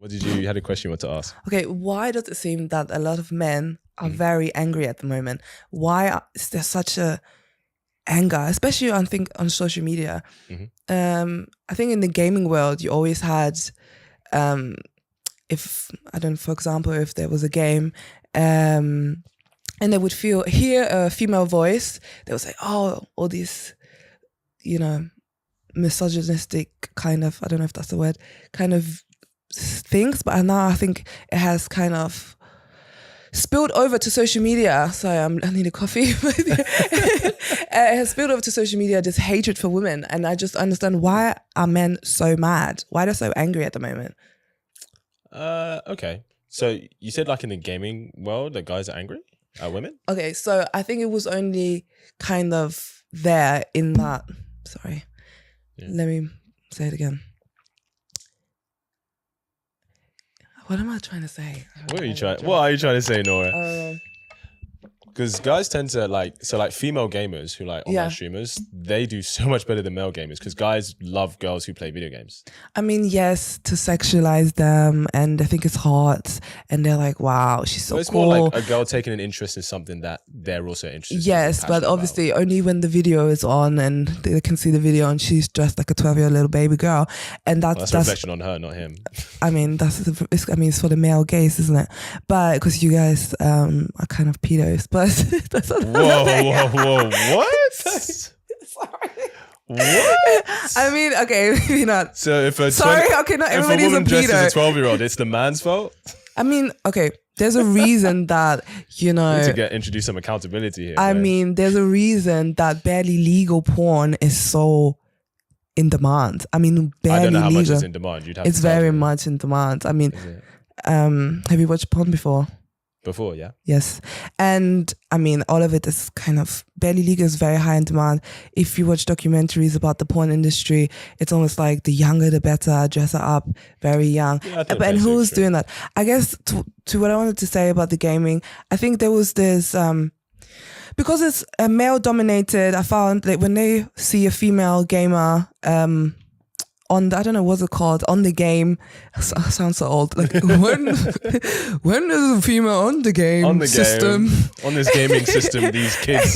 You had a question you want to ask? Okay, why does it seem that a lot of men are very angry at the moment? Why is there such a anger, especially I think on social media? I think in the gaming world, you always had, for example, if there was a game, and they would hear a female voice, they would say, "Oh, all these, misogynistic kind of, I don't know if that's the word, kind of things." But now I think it has kind of spilled over to social media. Sorry, I need a coffee. It has spilled over to social media, this hatred for women. And I just understand, why are men so mad? Why they're so angry at the moment? Okay. So you said like in the gaming world that guys are angry at women? Okay, so I think it was only kind of there in that. Sorry. Yeah. Let me say it again. What am I trying to say? What are you trying to say, Nora? Because guys tend to female gamers who like online streamers, they do so much better than male gamers because guys love girls who play video games. I mean, yes, to sexualize them, and they think it's hot, and they're like, wow, she's so cool. It's more like a girl taking an interest in something that they're also interested in. Yes, but obviously only when the video is on and they can see the video and she's dressed like a 12-year-old little baby girl. And that's a reflection on her, not him. I mean, it's for the male gaze, isn't it? But because you guys are kind of pedos, but that's whoa, what? Sorry. What? I mean, okay, maybe not. So if not everybody's a woman a pedo. Dressed as a 12-year-old, it's the man's fault? I mean, okay, there's a reason that, We need to introduce some accountability here. I mean, there's a reason that barely legal porn is so in demand. I mean, barely I don't know how legal. much is in demand. It's very much in demand. I mean, have you watched porn before? Before, yeah. Yes. And I mean, all of it is kind of, barely legal is very high in demand. If you watch documentaries about the porn industry, it's almost like the younger the better, dress her up, very young. Yeah, and who's doing that? I guess to what I wanted to say about the gaming, I think there was this, because it's a male dominated, I found that when they see a female gamer, I don't know what's it called, on the game. Sounds so old. Like when is a female on the game system? On this gaming system, these kids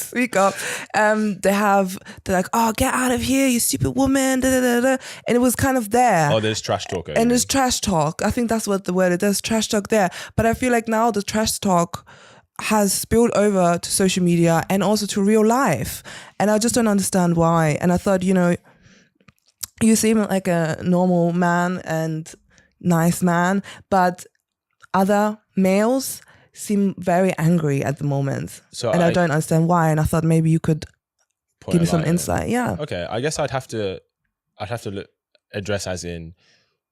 speak up. They're like, oh, get out of here, you stupid woman. Da, da, da, da. And it was kind of there. Oh, there's trash talk. And there's trash talk. I think that's what the word is. There's trash talk there. But I feel like now the trash talk has spilled over to social media and also to real life. And I just don't understand why. And I thought, you seem like a normal man and nice man, but other males seem very angry at the moment. And I don't understand why. And I thought maybe you could give me some insight. Yeah. Okay. I guess I'd have to address as in,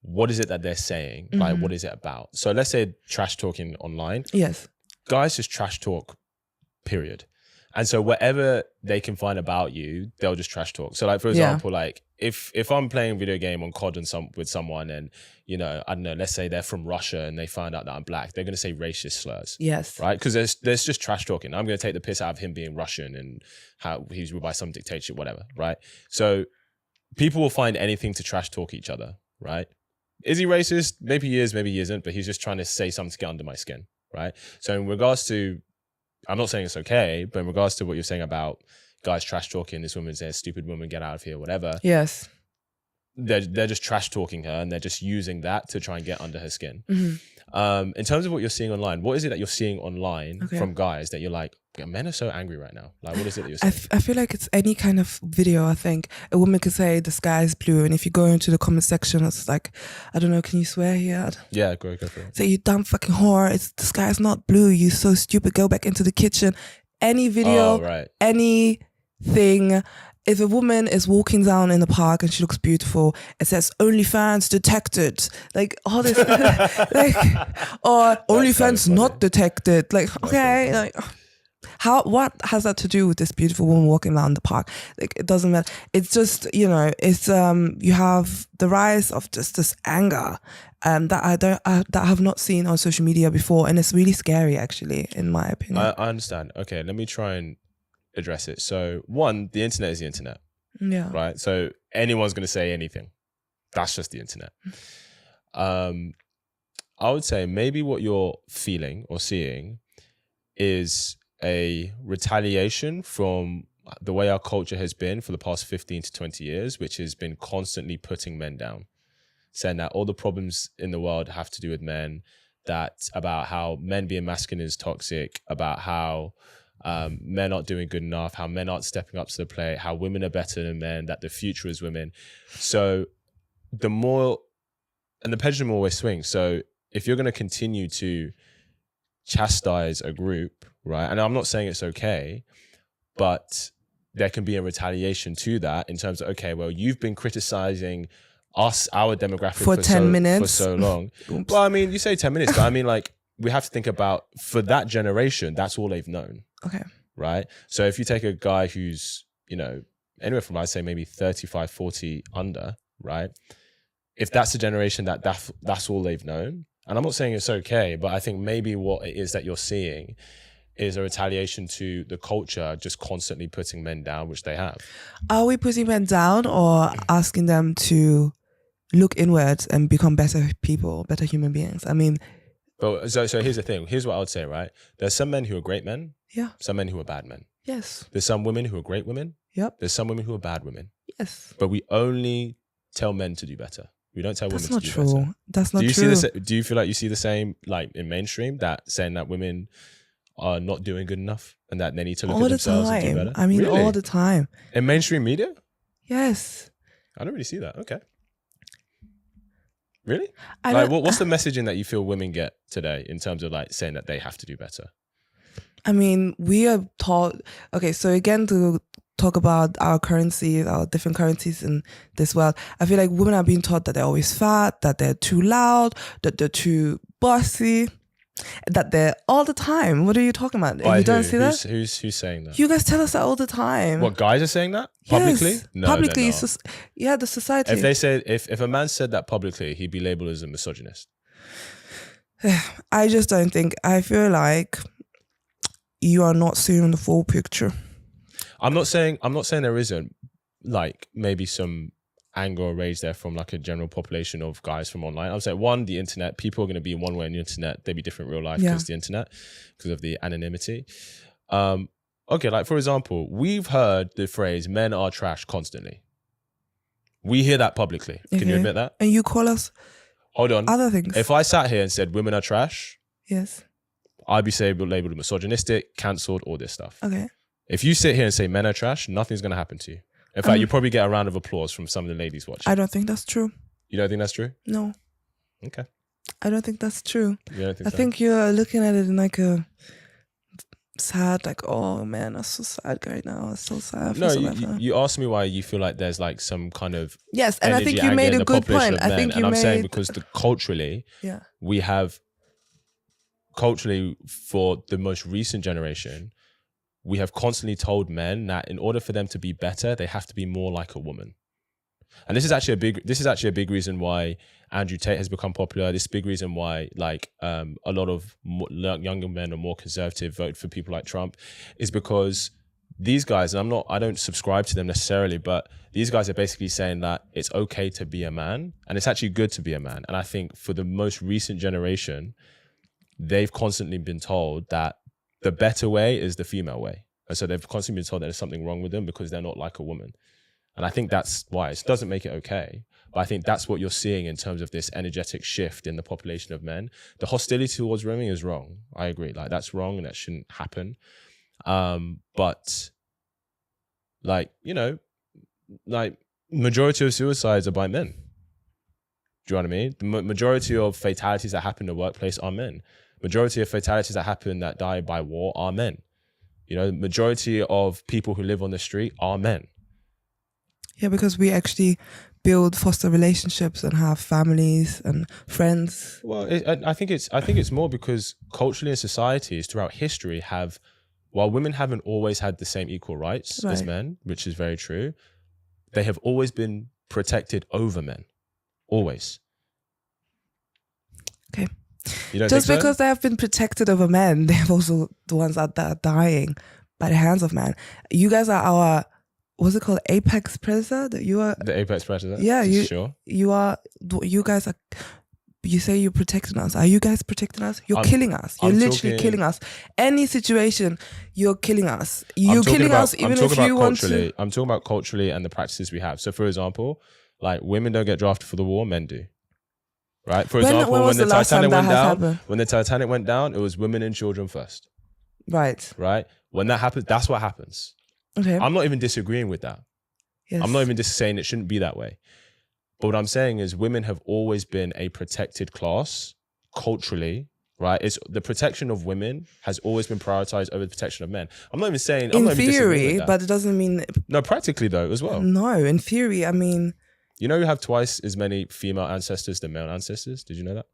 what is it that they're saying? Mm-hmm. Like, what is it about? So let's say trash talking online. Yes. Guys just trash talk, period. And so whatever they can find about you, they'll just trash talk. So like, for example, like if I'm playing a video game on COD with someone and, I don't know, let's say they're from Russia and they find out that I'm black, they're going to say racist slurs. Yes. Right? Because there's just trash talking. I'm going to take the piss out of him being Russian and how he's ruled by some dictatorship, whatever. Right? So people will find anything to trash talk each other. Right? Is he racist? Maybe he is, maybe he isn't, but he's just trying to say something to get under my skin. Right? So in regards to, I'm not saying it's okay, but in regards to what you're saying about guys trash talking, this woman says, stupid woman, get out of here, whatever. Yes. They're just trash talking her and they're just using that to try and get under her skin. Mm-hmm. In terms of what you're seeing online, what is it that you're seeing online from guys that you're like, men are so angry right now? Like, what is it that you're saying? I feel like it's any kind of video. I think a woman could say the sky is blue, and if you go into the comment section, it's like, I don't know, can you swear here? Yeah, go for it. Say, you dumb fucking whore, the sky is not blue, you so stupid, go back into the kitchen. Any video, anything. If a woman is walking down in the park and she looks beautiful, it says OnlyFans detected. Like all this, like, or OnlyFans not detected. Like, okay, like, what has that to do with this beautiful woman walking down the park? Like, it doesn't matter. It's just, it's you have the rise of just this anger that I have not seen on social media before, and it's really scary, actually, in my opinion. I understand. Okay, let me try and address it. So one, the internet is the internet. Yeah. Right? So anyone's going to say anything. That's just the internet. I would say maybe what you're feeling or seeing is a retaliation from the way our culture has been for the past 15 to 20 years, which has been constantly putting men down, saying that all the problems in the world have to do with men, that about how men being masculine is toxic, about how men aren't doing good enough, how men aren't stepping up to the plate, how women are better than men, that the future is women. So the more, and the pendulum always swings. So if you're going to continue to chastise a group, right? And I'm not saying it's okay, but there can be a retaliation to that in terms of, okay, well, you've been criticizing us, our demographic for 10 minutes for so long. Well, I mean, you say 10 minutes, but I mean, like, we have to think about, for that generation, that's all they've known. Okay. Right? So if you take a guy who's, you know, anywhere from, I'd say maybe 35, 40 under, right? If that's the generation that's all they've known, and I'm not saying it's okay, but I think maybe what it is that you're seeing is a retaliation to the culture just constantly putting men down, which they have. Are we putting men down or asking them to look inwards and become better people, better human beings? I mean... But so here's the thing. Here's what I would say, right? There's some men who are great men. Yeah. Some men who are bad men. Yes. There's some women who are great women. Yep. There's some women who are bad women. Yes. But we only tell men to do better. We don't tell women to do better. That's not true. That's not true. Do you feel like you see the same, like, in mainstream, that saying that women are not doing good enough and that they need to look at themselves and do better? I mean, really? All the time. In mainstream media? Yes. I don't really see that. Okay. Really? What's the messaging that you feel women get today in terms of, like, saying that they have to do better? I mean, we are taught... Okay, so again, to talk about our currencies, our different currencies in this world, I feel like women are being taught that they're always fat, that they're too loud, that they're too bossy, that they're all the time. What are you talking about? By you don't see that? Who's saying that? You guys tell us that all the time. What, guys are saying that publicly? Yes, No, publicly. they're not. The society. If they said, if a man said that publicly, he'd be labeled as a misogynist. I just don't think. I feel like you are not seeing the full picture. I'm not saying there isn't, like, maybe some anger or rage there from, like, a general population of guys from online. I'm saying, one, the internet, people are going to be one way on the internet. They'd be different in real life because the internet, because of the anonymity. Okay, like, for example, we've heard the phrase "men are trash" constantly. We hear that publicly. Can you admit that? And you call us Hold on. other things. If I sat here and said women are trash, yes, I'd be labeled misogynistic, cancelled, all this stuff. Okay. If you sit here and say men are trash, nothing's going to happen to you. In fact, you probably get a round of applause from some of the ladies watching. I don't think that's true. You don't think that's true? No. Okay. I don't think that's true. You don't think I think you're looking at it in like a sad, like, oh man, that's so sad right now. It's so sad. No, you asked me why you feel like there's, like, some kind of yes, and I think you made a good point. I think you I'm saying because culturally, we have culturally, for the most recent generation, we have constantly told men that in order for them to be better, they have to be more like a woman. And this is actually a big reason why Andrew Tate has become popular. This is a big reason why, like, a lot of younger men or more conservative vote for people like Trump, is because these guys, and I don't subscribe to them necessarily, but these guys are basically saying that it's okay to be a man and it's actually good to be a man. And I think for the most recent generation, they've constantly been told that the better way is the female way. And so they've constantly been told that there's something wrong with them because they're not like a woman. And I think that's why. It doesn't make it okay, but I think that's what you're seeing in terms of this energetic shift in the population of men. The hostility towards women is wrong. I agree. Like, that's wrong and that shouldn't happen. But, like, you know, like, majority of suicides are by men. Do you know what I mean? The majority of fatalities that happen in the workplace are men. Majority of fatalities that happen that die by war are men. You know, majority of people who live on the street are men. Yeah, because we actually foster relationships and have families and friends. Well, I think it's more because culturally in societies throughout history while women haven't always had the same equal rights as men, which is very true, they have always been protected over men. Always. Okay. You don't Just think so? because they have been protected over men, they have also the ones that are dying by the hands of men. You guys are our, what's it called, apex predator? You are the apex predator? Yeah, sure. You guys are you say you're protecting us. Are you guys protecting us? You're killing us. You're literally killing us. Any situation, you're killing us. You're killing us even if you want to. I'm talking about culturally and the practices we have. So, for example, like women don't get drafted for the war, men do. Right? For example, when the Titanic went down, it was women and children first. Right. Right? When that happens, that's what happens. Okay. I'm not even disagreeing with that. Yes. I'm not even just saying it shouldn't be that way. But what I'm saying is women have always been a protected class culturally, right? It's the protection of women has always been prioritized over the protection of men. I'm not even saying in theory, but it doesn't mean no, practically though as well. No, in theory, I mean, you know, you have twice as many female ancestors than male ancestors. Did you know that?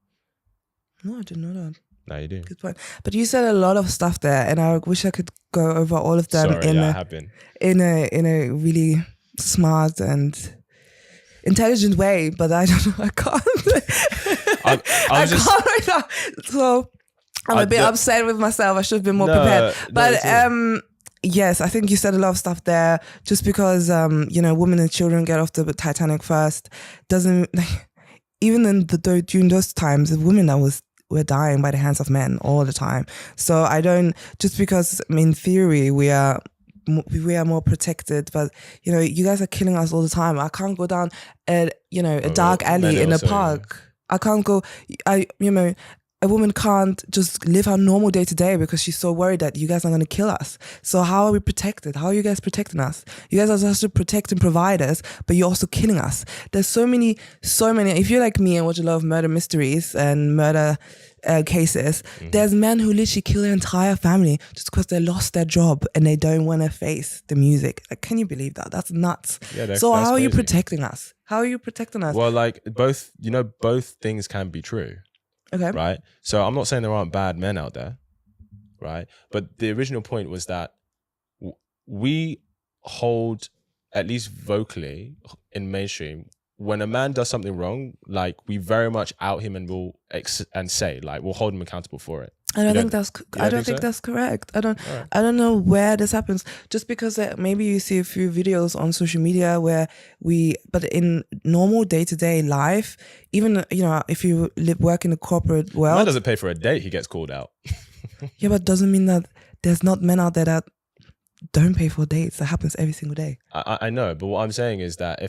No, I didn't know that. No, you do. Good point. But you said a lot of stuff there, and I wish I could go over all of them in a really smart and intelligent way, but I don't know. I can't. I can't right now. So I'm a bit upset with myself. I should have been more prepared. But yes, I think you said a lot of stuff there. Just because women and children get off the Titanic first doesn't. Even during those times, the women that were dying by the hands of men all the time. So I don't, just because in theory we are more protected, but you guys are killing us all the time. I can't go down a dark alley in a park. I can't go. A woman can't just live her normal day to day because she's so worried that you guys are going to kill us. So how are we protected? How are you guys protecting us? You guys are supposed to protect and provide us, but you're also killing us. There's so many. If you're like me and watch a lot of murder mysteries and murder cases, there's men who literally kill their entire family just because they lost their job and they don't want to face the music. Like, can you believe that? That's nuts. Yeah, so how are you protecting us? How are you protecting us? Well, like both things can be true. Okay. Right. So I'm not saying there aren't bad men out there. Right. But the original point was that we hold, at least vocally in mainstream, when a man does something wrong, like we very much out him and we'll we'll hold him accountable for it. I don't think that's correct. I don't know where this happens. Just because maybe you see a few videos on social media but in normal day-to-day life, even if you work in the corporate world, man doesn't pay for a date, he gets called out. Yeah, but doesn't mean that there's not men out there that don't pay for dates. That happens every single day. I know, but what I'm saying is that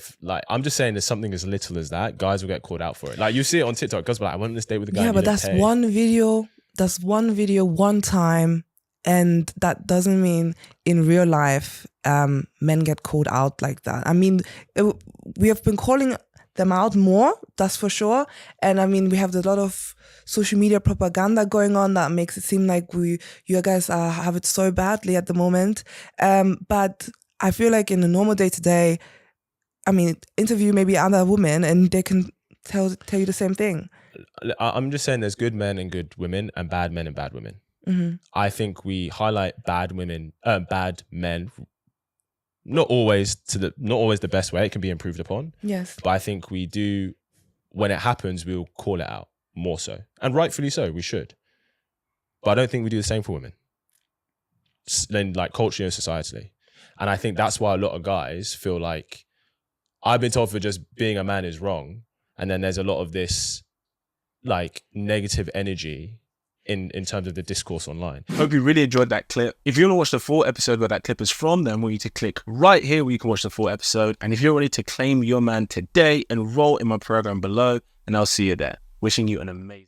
I'm just saying there's something as little as that, guys will get called out for it. Like you see it on TikTok, guys will be like, I went on this date with a guy. Yeah, but that's one video. That's one video, one time, and that doesn't mean in real life men get called out like that. I mean, we have been calling them out more, that's for sure. And I mean, we have a lot of social media propaganda going on that makes it seem like you guys have it so badly at the moment. But I feel like in a normal day-to-day, I mean, interview maybe other women and they can tell you the same thing. I'm just saying there's good men and good women and bad men and bad women. Mm-hmm. I think we highlight bad men, not always the best way. It can be improved upon. Yes. But I think we do, when it happens, we'll call it out more so. And rightfully so, we should. But I don't think we do the same for women. Then like culturally and societally. And I think that's why a lot of guys feel like I've been told for just being a man is wrong. And then there's a lot of this like negative energy in terms of the discourse online. Hope you really enjoyed that clip. If you want to watch the full episode where that clip is from, then I want you to click right here where you can watch the full episode. And if you're ready to claim your man today, enroll in my program below and I'll see you there. Wishing you an amazing